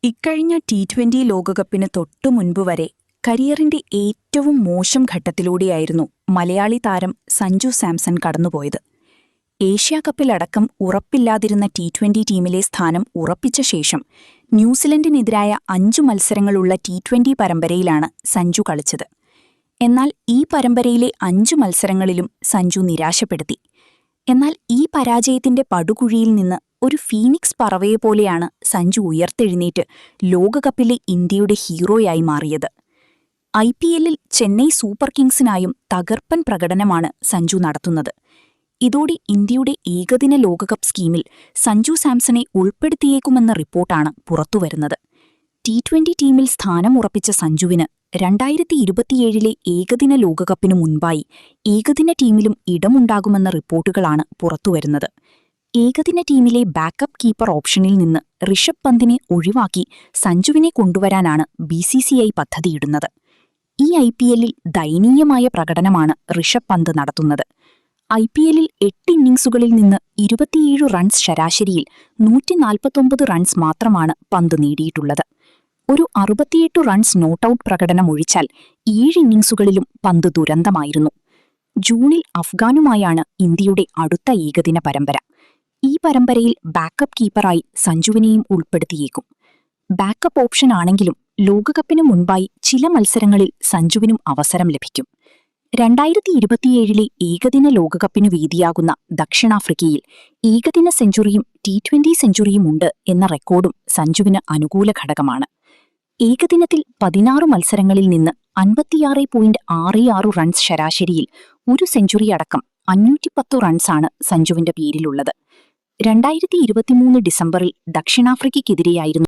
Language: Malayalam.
ഇക്കഴിഞ്ഞ T20 ലോകകപ്പിന് തൊട്ടുമുൻപ് വരെ കരിയറിന്റെ ഏറ്റവും മോശം ഘട്ടത്തിലൂടെയായിരുന്നു മലയാളി താരം സഞ്ജു സാംസൺ കടന്നുപോയത്. ഏഷ്യാകപ്പിലടക്കം ഉറപ്പില്ലാതിരുന്ന T20 ടീമിലെ സ്ഥാനം ഉറപ്പിച്ച ശേഷം ന്യൂസിലൻഡിനെതിരായ 5 മത്സരങ്ങളുള്ള T20 പരമ്പരയിലാണ് സഞ്ജു കളിച്ചത്. എന്നാൽ ഈ പരമ്പരയിലെ 5 മത്സരങ്ങളിലും സഞ്ജു നിരാശപ്പെടുത്തി. എന്നാൽ ഈ പരാജയത്തിന്റെ പടുകുഴിയിൽ നിന്ന് ഒരു ഫീനിക്സ് പറവയെപ്പോലെയാണ് സഞ്ജു ഉയർത്തെഴുന്നേറ്റ് ലോകകപ്പിലെ ഇന്ത്യയുടെ ഹീറോയായി മാറിയത്. IPLൽ ചെന്നൈ സൂപ്പർ കിങ്സിനായും തകർപ്പൻ പ്രകടനമാണ് സഞ്ജു നടത്തുന്നത്. ഇതോടെ ഇന്ത്യയുടെ ഏകദിന ലോകകപ്പ് സ്കീമിൽ സഞ്ജു സാംസണെ ഉൾപ്പെടുത്തിയേക്കുമെന്ന റിപ്പോർട്ടാണ് പുറത്തുവരുന്നത്. T20 ടീമിൽ സ്ഥാനം ഉറപ്പിച്ച സഞ്ജുവിന് 2027 ഏകദിന ലോകകപ്പിനു മുൻപായി ഏകദിന ടീമിലും ഇടമുണ്ടാകുമെന്ന റിപ്പോർട്ടുകളാണ് പുറത്തുവരുന്നത്. ഏകദിന ടീമിലെ ബാക്കപ്പ് കീപ്പർ ഓപ്ഷനിൽ നിന്ന് ഋഷഭ് പന്തിനെ ഒഴിവാക്കി സഞ്ജുവിനെ കൊണ്ടുവരാനാണ് BCCI പദ്ധതിയിടുന്നത്. ഈ IPLൽ ദയനീയമായ പ്രകടനമാണ് ഋഷഭ് പന്ത് നടത്തുന്നത്. IPLൽ 8 ഇന്നിംഗ്സുകളിൽ നിന്ന് 27 റൺസ് ശരാശരിയിൽ 149 റൺസ് മാത്രമാണ് പന്ത് നേടിയിട്ടുള്ളത്. ഒരു 68 റൺസ് നോട്ടൌട്ട് പ്രകടനം ഒഴിച്ചാൽ 7 ഇന്നിംഗ്സുകളിലും പന്ത് ദുരന്തമായിരുന്നു. ജൂണിൽ അഫ്ഗാനുമായാണ് ഇന്ത്യയുടെ അടുത്ത ഏകദിന പരമ്പര. ഈ പരമ്പരയിൽ ബാക്കപ്പ് കീപ്പറായി സഞ്ജുവിനെയും ഉൾപ്പെടുത്തിയേക്കും. ബാക്കപ്പ് ഓപ്ഷൻ ആണെങ്കിലും ലോകകപ്പിന് മുൻപായി ചില മത്സരങ്ങളിൽ സഞ്ജുവിനും അവസരം ലഭിക്കും. 2027 ഏകദിന ലോകകപ്പിനു വേദിയാകുന്ന ദക്ഷിണാഫ്രിക്കയിൽ ഏകദിന സെഞ്ചുറിയും T20 സെഞ്ചുറിയുമുണ്ട് എന്ന റെക്കോർഡും സഞ്ജുവിന് അനുകൂല ഘടകമാണ്. ഏകദിനത്തിൽ 16 മത്സരങ്ങളിൽ നിന്ന് 56.66 റൺസ് ശരാശരിയിൽ ഒരു സെഞ്ചുറിയടക്കം 510 റൺസാണ് സഞ്ജുവിന്റെ പേരിലുള്ളത്. 2023 ഡിസംബറിൽ ദക്ഷിണാഫ്രിക്കയ്ക്കെതിരെയായിരുന്നു